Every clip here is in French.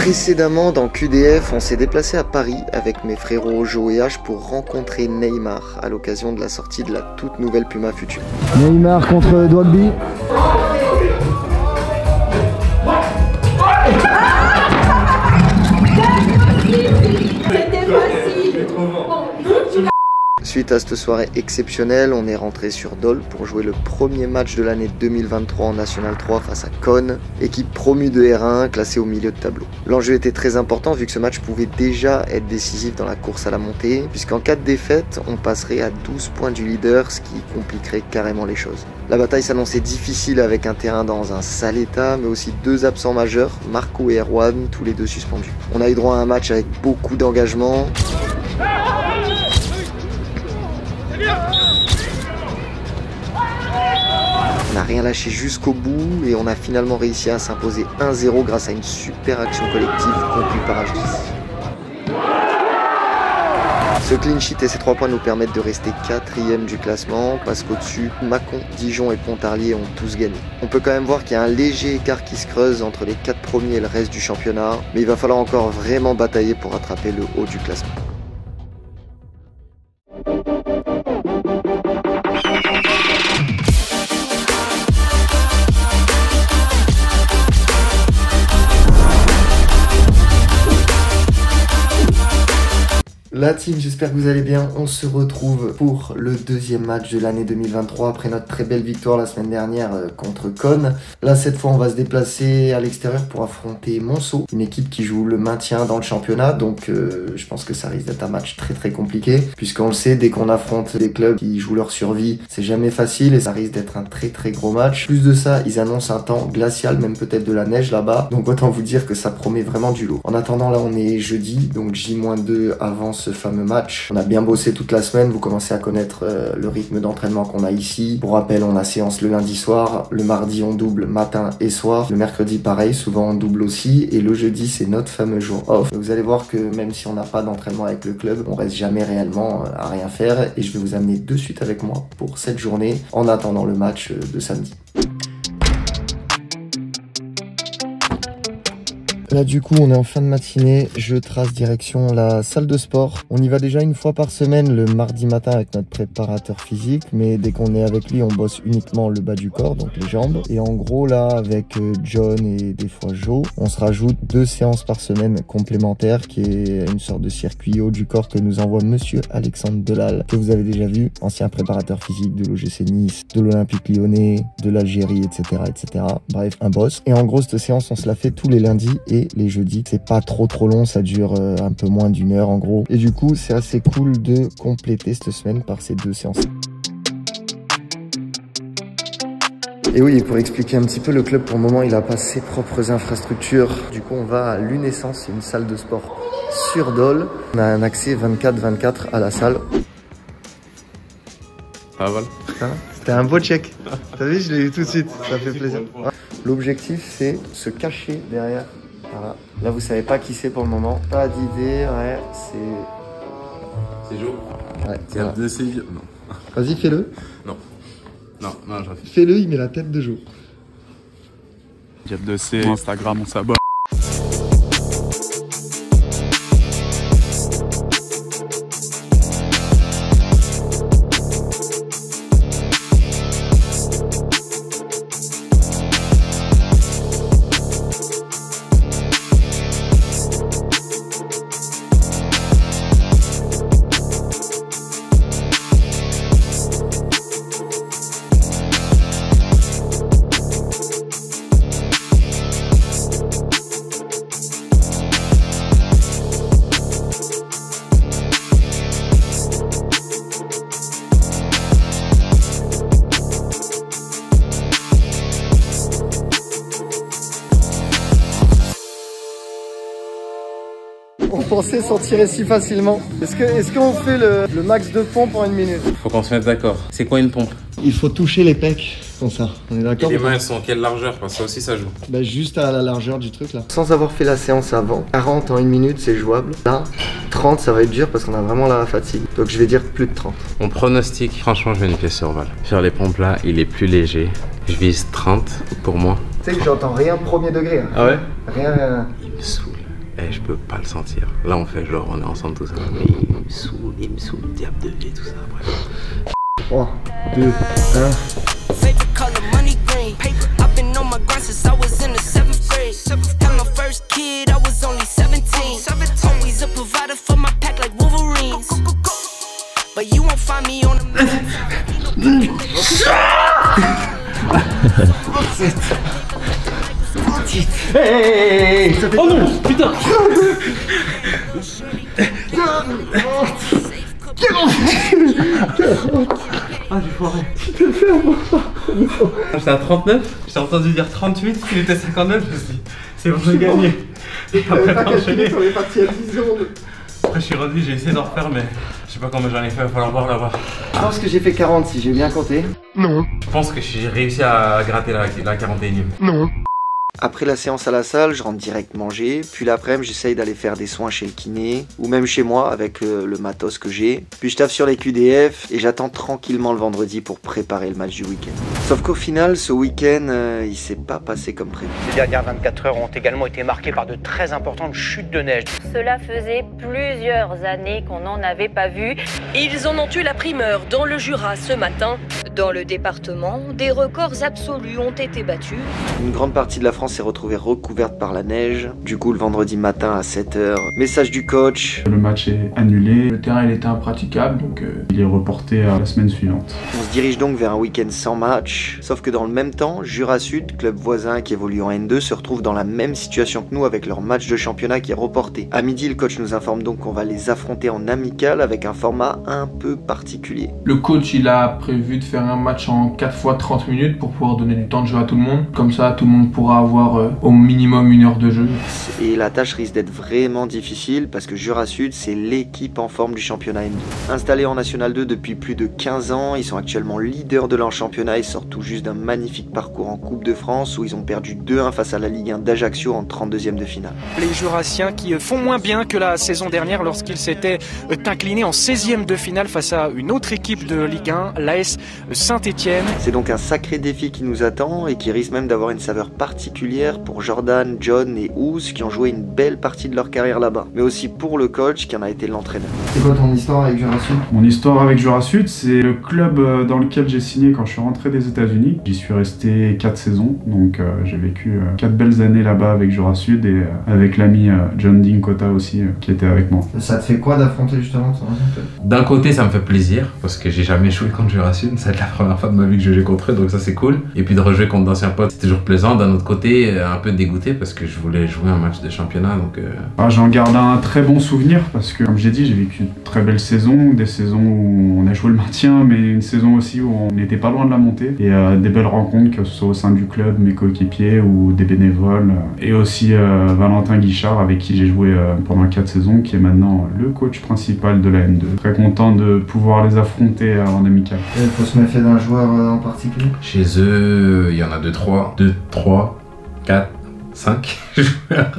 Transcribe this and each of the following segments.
Précédemment dans QDF, on s'est déplacé à Paris avec mes frérots Jo et H pour rencontrer Neymar à l'occasion de la sortie de la toute nouvelle Puma Future. Neymar contre Dwagby. Suite à cette soirée exceptionnelle, on est rentré sur Dole pour jouer le premier match de l'année 2023 en National 3 face à Con, équipe promue de R1 classée au milieu de tableau. L'enjeu était très important vu que ce match pouvait déjà être décisif dans la course à la montée, puisqu'en cas de défaite, on passerait à 12 points du leader, ce qui compliquerait carrément les choses. La bataille s'annonçait difficile avec un terrain dans un sale état, mais aussi deux absents majeurs, Marco et Erwan, tous les deux suspendus. On a eu droit à un match avec beaucoup d'engagement. On n'a rien lâché jusqu'au bout et on a finalement réussi à s'imposer 1-0 grâce à une super action collective conclue par H10. Ce clean sheet et ces 3 points nous permettent de rester 4e du classement parce qu'au-dessus, Mâcon, Dijon et Pontarlier ont tous gagné. On peut quand même voir qu'il y a un léger écart qui se creuse entre les 4 premiers et le reste du championnat, mais il va falloir encore vraiment batailler pour rattraper le haut du classement. La team, j'espère que vous allez bien. On se retrouve pour le deuxième match de l'année 2023 après notre très belle victoire la semaine dernière contre Con. Là, cette fois, on va se déplacer à l'extérieur pour affronter Monceau, une équipe qui joue le maintien dans le championnat. Donc, je pense que ça risque d'être un match très très compliqué puisqu'on le sait, dès qu'on affronte des clubs qui jouent leur survie, c'est jamais facile et ça risque d'être un très très gros match. Plus de ça, ils annoncent un temps glacial, même peut-être de la neige là-bas. Donc, autant vous dire que ça promet vraiment du lourd. En attendant, là, on est jeudi, donc J-2 avant ce fameux match. On a bien bossé toute la semaine, vous commencez à connaître le rythme d'entraînement qu'on a ici. Pour rappel, on a séance le lundi soir, le mardi on double matin et soir, le mercredi pareil, souvent on double aussi, et le jeudi c'est notre fameux jour off. Vous allez voir que même si on n'a pas d'entraînement avec le club, on reste jamais réellement à rien faire, et je vais vous amener de suite avec moi pour cette journée en attendant le match de samedi. Là du coup on est en fin de matinée, je trace direction la salle de sport. On y va déjà une fois par semaine le mardi matin avec notre préparateur physique, mais dès qu'on est avec lui on bosse uniquement le bas du corps, donc les jambes. Et en gros là avec John et des fois Jo, on se rajoute 2 séances par semaine complémentaires qui est une sorte de circuit haut du corps que nous envoie monsieur Alexandre Delal, que vous avez déjà vu, ancien préparateur physique de l'OGC Nice, de l'Olympique Lyonnais, de l'Algérie, etc., etc. Bref, un boss. Et en gros cette séance on se la fait tous les lundis et les jeudis. C'est pas trop long, ça dure un peu moins d'1 heure en gros. Et du coup, c'est assez cool de compléter cette semaine par ces 2 séances. Et oui, pour expliquer un petit peu, le club pour le moment, il a pas ses propres infrastructures. Du coup, on va à l'Unescence, c'est une salle de sport sur Dole. On a un accès 24/24 à la salle. Ah voilà. C'était un beau check. T'as vu, je l'ai eu tout de suite, ça fait plaisir. L'objectif, c'est se cacher derrière. Voilà. Là, vous savez pas qui c'est pour le moment. Pas d'idée, ouais, C'est Jo. Ouais, Diable de Séville. Non. Vas-y, fais-le. Non, je refais. Fais-le, il met la tête de Jo. Diable de C, Instagram, on s'abonne. On pensait s'en tirer si facilement. Est-ce qu'on fait le max de pompe en 1 minute? Faut qu'on se mette d'accord. C'est quoi une pompe? Il faut toucher les pecs, comme ça. On est d'accord? Les mains, elles sont à quelle largeur? Parce que ça aussi, ça joue. Bah juste à la largeur du truc là. Sans avoir fait la séance avant, 40 en 1 minute c'est jouable. Là, 30 ça va être dur parce qu'on a vraiment la fatigue. Donc je vais dire plus de 30. Mon pronostic, franchement, je vais une pièce sur Val. Sur les pompes là, il est plus léger. Je vise 30 pour moi. Tu sais que j'entends rien premier degré. Hein. Ah ouais? Rien. Il me saoule. Eh, je peux pas le sentir. Là, on fait genre, on est ensemble tout ça. Mais il me saoule, diable de vie, tout ça. Bref. 3, 2, 1. Favorite color, money green. Paper, I've been on my grind since I was in the 7th grade. Had my first kid, I was only 17. Always a provider for my pack like Wolverines. But you won't find me on the Hey, ça fait Oh non, putain. Ah, j'ai foiré. J'étais à 39, j'ai entendu dire 38, il était 59, je me suis dit, c'est bon, j'ai gagné. Et après, t'as enchaîné. On est parti à 10 secondes. Après, je suis revenu, j'ai essayé d'en refaire, mais je sais pas comment j'en ai fait, il va falloir voir là-bas. Je pense que j'ai fait 40 si j'ai bien compté. Non. Je pense que j'ai réussi à gratter la 41ème. Non. Après la séance à la salle, je rentre direct manger, puis l'après-midi j'essaye d'aller faire des soins chez le kiné, ou même chez moi avec le matos que j'ai. Puis je taffe sur les QDF et j'attends tranquillement le vendredi pour préparer le match du week-end. Sauf qu'au final, ce week-end, il s'est pas passé comme prévu. Les dernières 24 heures ont également été marquées par de très importantes chutes de neige. Cela faisait plusieurs années qu'on n'en avait pas vu. Ils en ont eu la primeur dans le Jura ce matin. Dans le département, des records absolus ont été battus. Une grande partie de la France s'est retrouvée recouverte par la neige. Du coup, le vendredi matin à 7h, message du coach. Le match est annulé, le terrain il était impraticable, donc il est reporté à la semaine suivante. On se dirige donc vers un week-end sans match, sauf que dans le même temps, Jura Sud, club voisin qui évolue en N2, se retrouve dans la même situation que nous avec leur match de championnat qui est reporté. À midi, le coach nous informe donc qu'on va les affronter en amical avec un format un peu particulier. Le coach il a prévu de faire un match en 4 fois 30 minutes pour pouvoir donner du temps de jeu à tout le monde. Comme ça, tout le monde pourra avoir au minimum 1 heure de jeu. Et la tâche risque d'être vraiment difficile parce que Jura Sud, c'est l'équipe en forme du championnat N2. Installés en National 2 depuis plus de 15 ans, ils sont actuellement leaders de leur championnat et sortent tout juste d'un magnifique parcours en Coupe de France où ils ont perdu 2-1 face à la Ligue 1 d'Ajaccio en 32e de finale. Les Jurassiens qui font moins bien que la saison dernière lorsqu'ils s'étaient inclinés en 16e de finale face à une autre équipe de Ligue 1, l'AS Saint-Etienne. C'est donc un sacré défi qui nous attend et qui risque même d'avoir une saveur particulière pour Jordan, John et Ouz qui ont joué une belle partie de leur carrière là-bas, mais aussi pour le coach qui en a été l'entraîneur. C'est quoi ton histoire avec Jura Sud ? Mon histoire avec Jura Sud, c'est le club dans lequel j'ai signé quand je suis rentré des États-Unis. J'y suis resté 4 saisons, donc j'ai vécu 4 belles années là-bas avec Jura Sud et avec l'ami John Dinkota aussi qui était avec moi. Ça te fait quoi d'affronter justement ton ancien club ? D'un côté, ça me fait plaisir parce que j'ai jamais joué contre Jura Sud. C'est la première fois de ma vie que je joue contre eux, donc ça c'est cool. Et puis de rejouer contre d'anciens potes, c'est toujours plaisant. D'un autre côté, un peu dégoûté parce que je voulais jouer un match de championnat. Donc j'en garde un très bon souvenir parce que, comme j'ai dit, j'ai vécu une très belle saison, des saisons où on a joué le maintien, mais une saison aussi où on n'était pas loin de la montée. Et des belles rencontres, que ce soit au sein du club, mes coéquipiers ou des bénévoles. Et aussi Valentin Guichard, avec qui j'ai joué pendant 4 saisons, qui est maintenant le coach principal de la N2. Très content de pouvoir les affronter en amical. Il faut se méfier d'un joueur en particulier ? chez eux, il y en a 2, 3, 4, 5 joueurs.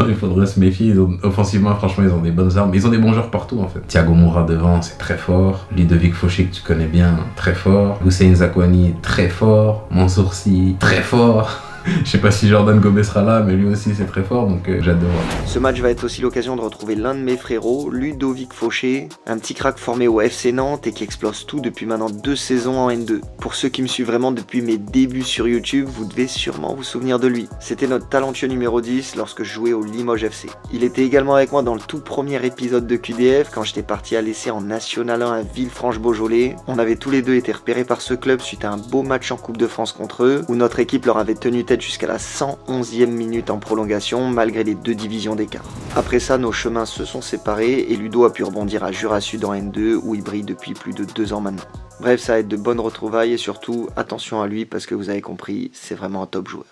Non, il faudrait se méfier. Offensivement, franchement, ils ont des bonnes armes. Ils ont des bons joueurs partout, en fait. Thiago Moura devant, c'est très fort. Ludovic Fauché, que tu connais bien, très fort. Hussein Zakwani, très fort. Mansour Sy, très fort. Je sais pas si Jordan Gobet sera là, mais lui aussi c'est très fort, donc j'adore. Ce match va être aussi l'occasion de retrouver l'un de mes frérots, Ludovic Fauché, un petit crack formé au FC Nantes et qui explose tout depuis maintenant 2 saisons en N2. Pour ceux qui me suivent vraiment depuis mes débuts sur YouTube, vous devez sûrement vous souvenir de lui. C'était notre talentueux numéro 10 lorsque je jouais au Limoges FC. Il était également avec moi dans le tout premier épisode de QDF quand j'étais parti à l'essai en National 1 à Villefranche-Beaujolais. On avait tous les deux été repérés par ce club suite à un beau match en Coupe de France contre eux, où notre équipe leur avait tenu tête jusqu'à la 111e minute en prolongation malgré les 2 divisions d'écart. Après ça, nos chemins se sont séparés et Ludo a pu rebondir à Jura Sud en N2 où il brille depuis plus de 2 ans maintenant. Bref, ça va être de bonnes retrouvailles et surtout attention à lui parce que vous avez compris, c'est vraiment un top joueur.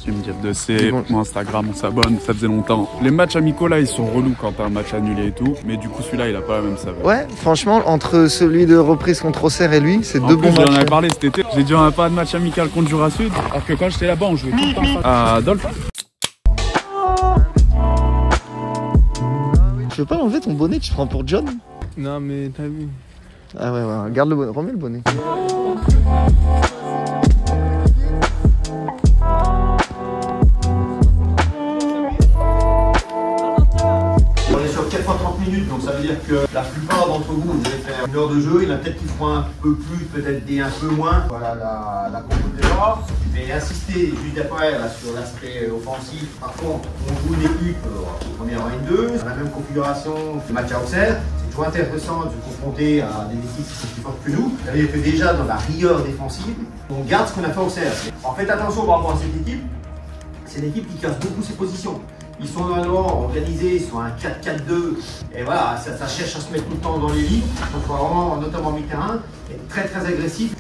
Tu me dire de C, mon Instagram, on s'abonne, ça faisait longtemps. Les matchs amicaux là, ils sont relous quand t'as un match annulé et tout, mais du coup celui-là il a pas la même saveur. Ouais, franchement, entre celui de reprise contre Auxerre et lui, c'est 2 bons matchs. J'en avais parlé cet été, j'ai dit on n'a pas de match amical contre Jura Sud, alors que quand j'étais là-bas on jouait tout le temps à Adolphe. Tu veux pas enlever ton bonnet, tu te prends pour John? Non mais t'as vu. Ah ouais, garde le bonnet, remets le bonnet. minutes, donc ça veut dire que la plupart d'entre vous, vous allez faire 1 heure de jeu. Il y en a peut-être qui feront un peu plus, peut-être des un peu moins. Voilà la compo de départ. Je vais insister juste après là, sur l'aspect offensif. Par contre, on joue une équipe en première ligne 2, dans la même configuration que match à Auxerre. C'est toujours intéressant de se confronter à des équipes qui sont plus fortes que nous. Ça veut dire que déjà dans la rigueur défensive, on garde ce qu'on a fait à Auxerre. Alors faites attention par rapport à cette équipe. C'est une équipe qui casse beaucoup ses positions. Ils sont normalement organisés, ils sont un 4-4-2 et voilà, ça cherche à se mettre tout le temps dans les lignes. Donc il faut vraiment, notamment mi-terrain, être très très agressif.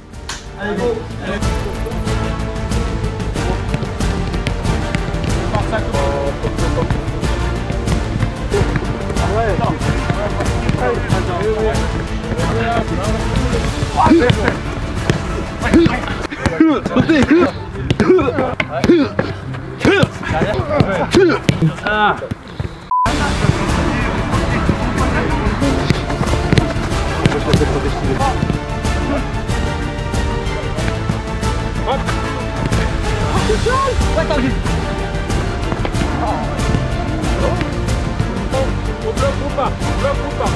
Allez go, allez.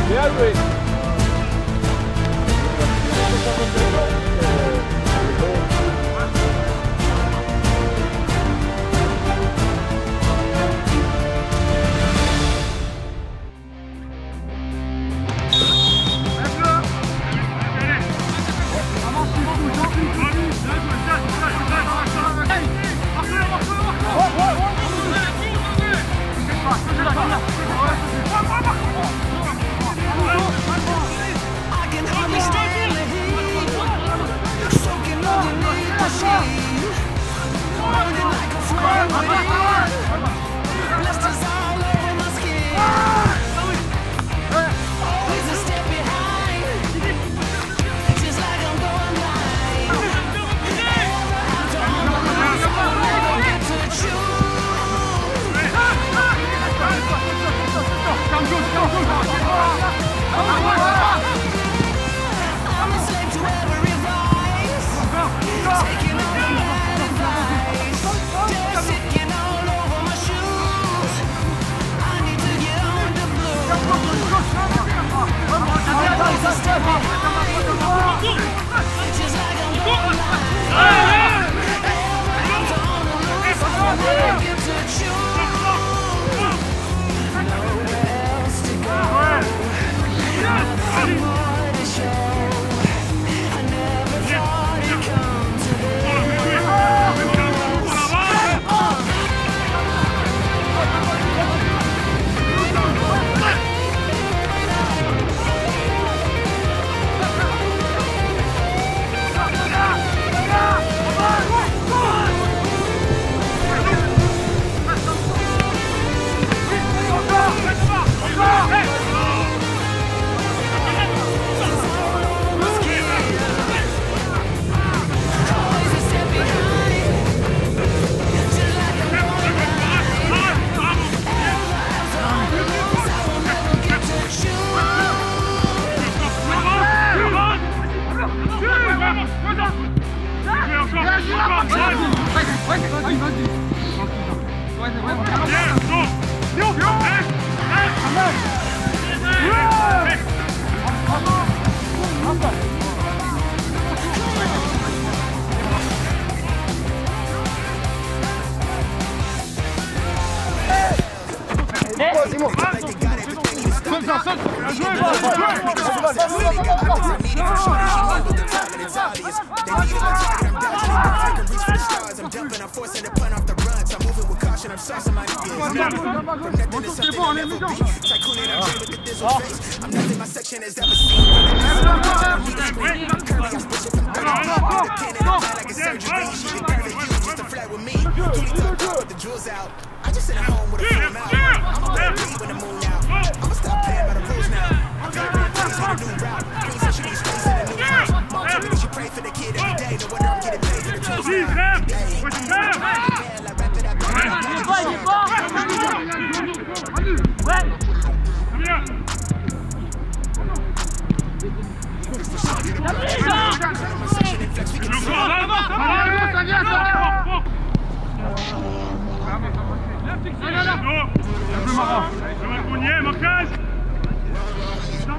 Bien joué.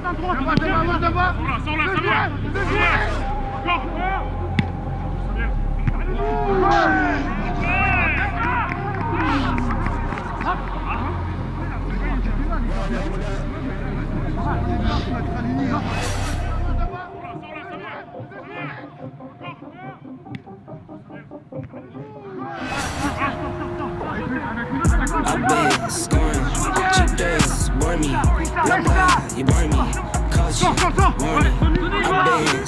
I've been scoring, cheap days, burn me, blah blah, you burn me, caution, warning. I've been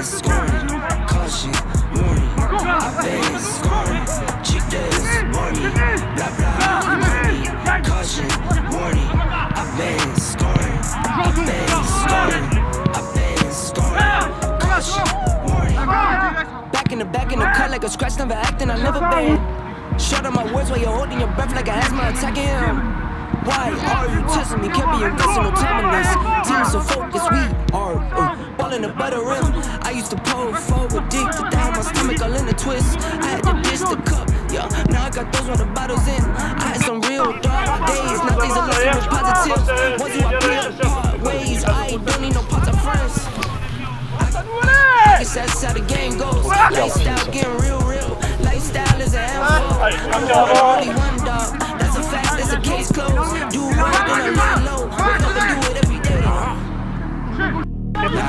scoring, caution, warning. I've been scoring, cheap days, burn me, blah blah, you burn me, caution, warning. I've been scoring, caution, warning. Back in the cut like a scratch, never acting, I never been. Short on my words while you're holding your breath like a asthma attacking him. Why are you testing me? Can't be investing no time in this. Team so focused, we are ballin' the butter rim. I used to pull forward deep, to down my stomach all in a twist. I had to dish the cup, yeah. Now I got those when the bottles in. I had some real dark days, now these are looking with positive. Ones who I peel apart ways, I don't need no parts of friends. I guess that's how the game goes. Lifestyle getting real. Lifestyle is an handful. I'm never only one dog. That's a fact, that's a case closed. Do right, then I lay low. Wake up and do it every day.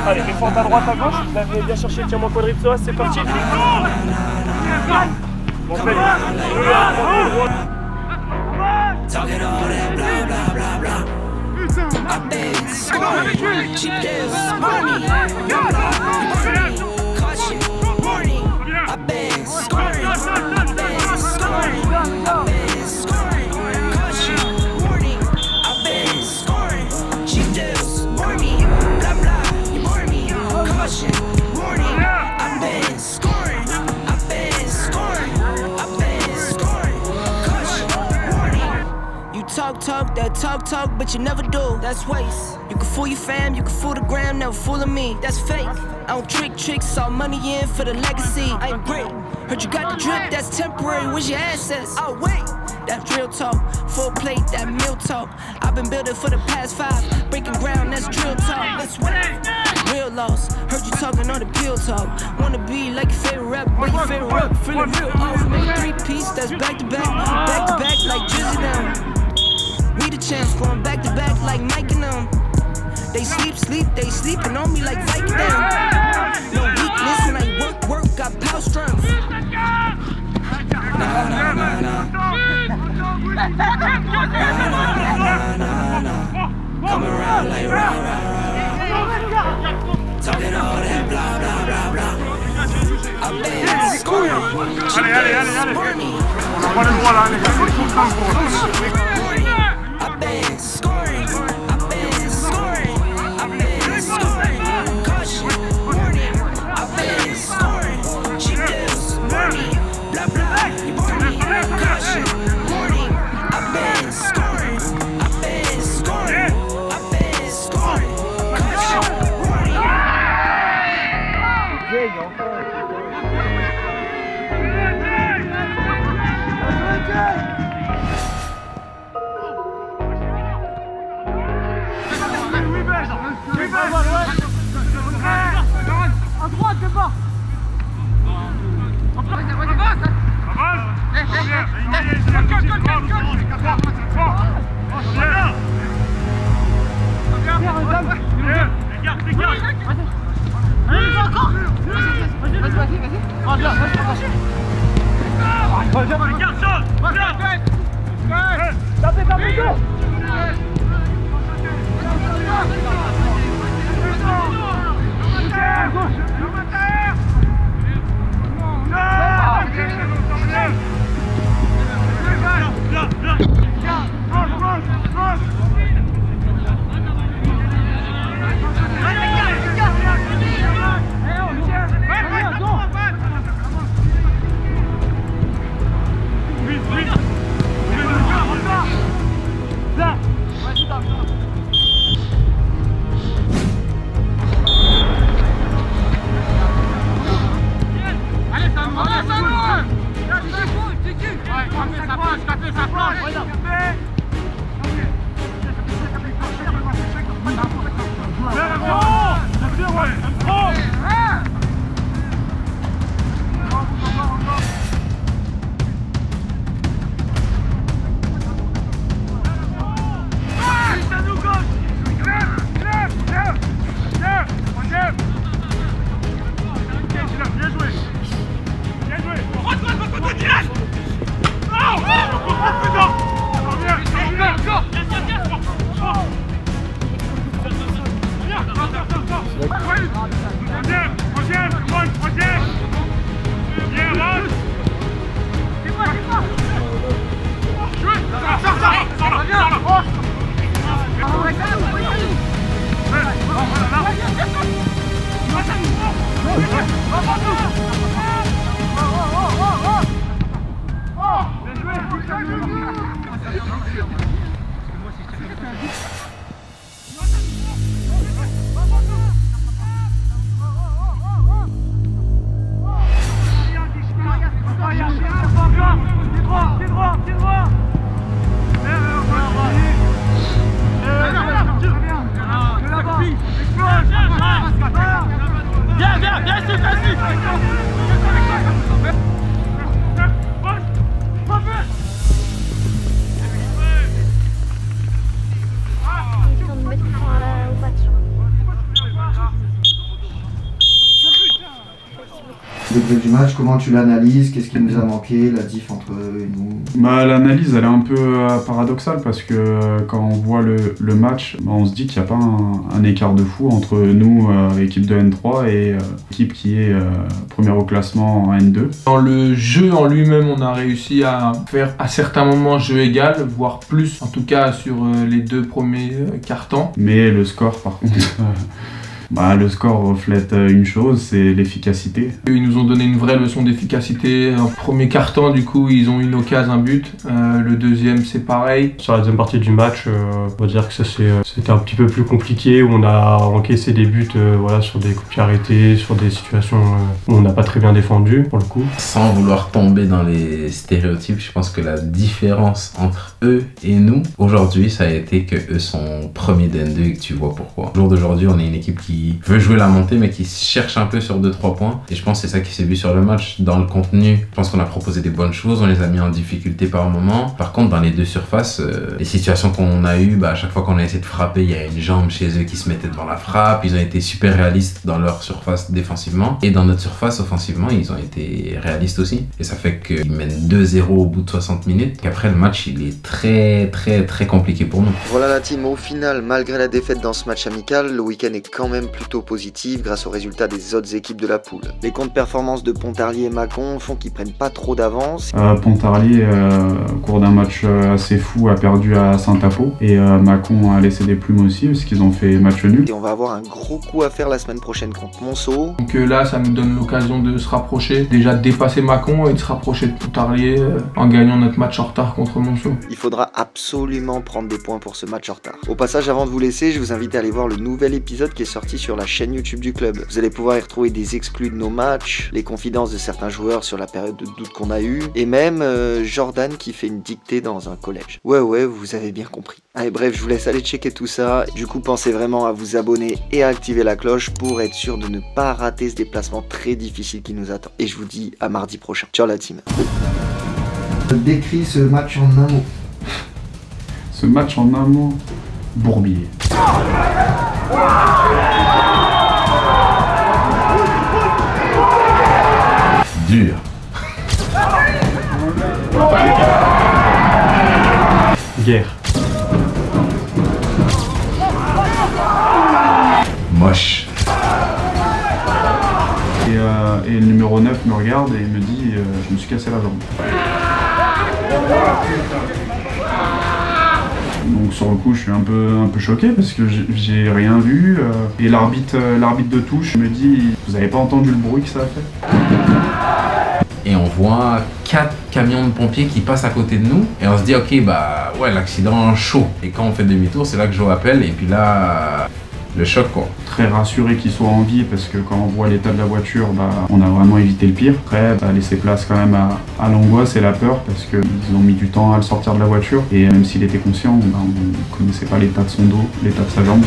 Allez, les fentes à droite, à gauche. Vous avez bien cherché le tirement quadrille psoas, c'est parti. Bon, fait. Talking all that blah blah blah blah. I've been scoring, cheap deals, money, blah blah, caution, warning. I've been scoring, caution, warning. I've been scoring, cheap deals, money, blah blah, you bore me, caution, warning. I've been scoring, caution, warning. You talk that talk, but you never do. That's waste. You can fool your fam, you can fool the gram, never fooling me. That's fake. I don't trick tricks, all money in for the legacy. I am great. Heard you got the drip, that's temporary. Where's your assets? Oh wait, that's real talk. Full plate, that meal talk. I've been building for the past 5, breaking ground, that's drill talk. That's what. Real loss. Heard you talking on the pill talk. Wanna be like your favorite rap, but your favorite rap feeling real off. Make 3-piece, that's back to back like Drizzy now. We the champs, going back to back like Mike and them. They sleeping on me like Viking them. No weakness when I work, got power strength. Nah. Come around like rah. Talking all that blah blah blah. I've been scoring. Allez. On n'a pas le droit là, les gars, c'est tout le temps pour I've been scoring. Caution, warning. I've been scoring. Cheap deals, warning. Blah blah, you warning. Caution, warning. I've been scoring. Caution, warning. À droite, c'est pas. trouvé du match? Comment tu l'analyses? Qu'est-ce qui nous a manqué, la diff entre eux et nous? L'analyse, elle est un peu paradoxale parce que quand on voit le match, on se dit qu'il n'y a pas un écart de fou entre nous, équipe de N3, et l'équipe qui est première au classement en N2. Dans le jeu en lui-même, on a réussi à faire à certains moments jeu égal, voire plus, en tout cas sur les 2 premiers quart-temps. Mais le score, par contre... le score reflète une chose, c'est l'efficacité. Ils nous ont donné une vraie leçon d'efficacité. En premier quart-temps, du coup, ils ont une occasion, un but. Le deuxième, c'est pareil. Sur la deuxième partie du match, on va dire que ça c'était un petit peu plus compliqué, où on a encaissé des buts sur des coups de pied arrêtés, sur des situations où on n'a pas très bien défendu, pour le coup. Sans vouloir tomber dans les stéréotypes, je pense que la différence entre eux et nous, aujourd'hui, ça a été que eux sont premiers d'N2 et que tu vois pourquoi. Au jour d'aujourd'hui, on est une équipe qui veut jouer la montée mais qui cherche un peu sur 2-3 points, et je pense que c'est ça qui s'est vu sur le match. Dans le contenu, je pense qu'on a proposé des bonnes choses, on les a mis en difficulté par moment. Par contre, dans les 2 surfaces, les situations qu'on a eues, à chaque fois qu'on a essayé de frapper, il y a une jambe chez eux qui se mettait devant la frappe. Ils ont été super réalistes dans leur surface défensivement, et dans notre surface offensivement, ils ont été réalistes aussi, et ça fait qu'ils mènent 2-0 au bout de 60 minutes, qu'après le match il est très très très compliqué pour nous. Voilà la team, au final, malgré la défaite dans ce match amical, le week-end est quand même plutôt positif grâce aux résultats des autres équipes de la poule. Les contre-performances de Pontarlier et Mâcon font qu'ils prennent pas trop d'avance. Pontarlier, au cours d'un match assez fou, a perdu à Saint-Apo, et Mâcon a laissé des plumes aussi parce qu'ils ont fait match nul. Et on va avoir un gros coup à faire la semaine prochaine contre Monceau. Donc là, ça nous donne l'occasion de se rapprocher, déjà de dépasser Mâcon et de se rapprocher de Pontarlier en gagnant notre match en retard contre Monceau. Il faudra absolument prendre des points pour ce match en retard. Au passage, avant de vous laisser, je vous invite à aller voir le nouvel épisode qui est sorti sur la chaîne YouTube du club. Vous allez pouvoir y retrouver des exclus de nos matchs, les confidences de certains joueurs sur la période de doute qu'on a eue, et même Jordan qui fait une dictée dans un collège. Ouais, vous avez bien compris. Allez, bref, je vous laisse aller checker tout ça. Du coup, pensez vraiment à vous abonner et à activer la cloche pour être sûr de ne pas rater ce déplacement très difficile qui nous attend. Et je vous dis à mardi prochain. Ciao la team. Décris ce match en un mot. Ce match en un mot, bourbier. Dur. Guerre. Moche. Et le numéro 9 me regarde et me dit je me suis cassé la jambe. Donc sur le coup je suis un peu choqué parce que j'ai rien vu, et l'arbitre de touche me dit vous avez pas entendu le bruit que ça a fait? Et on voit 4 camions de pompiers qui passent à côté de nous, et on se dit ok l'accident chaud, et quand on fait demi-tour c'est là que Joe appelle, et puis là le choc quoi. Très rassuré qu'il soit en vie parce que quand on voit l'état de la voiture, on a vraiment évité le pire. Après, laisser place quand même à l'angoisse et la peur parce qu'ils ont mis du temps à le sortir de la voiture, et même s'il était conscient, on ne connaissait pas l'état de son dos, l'état de sa jambe.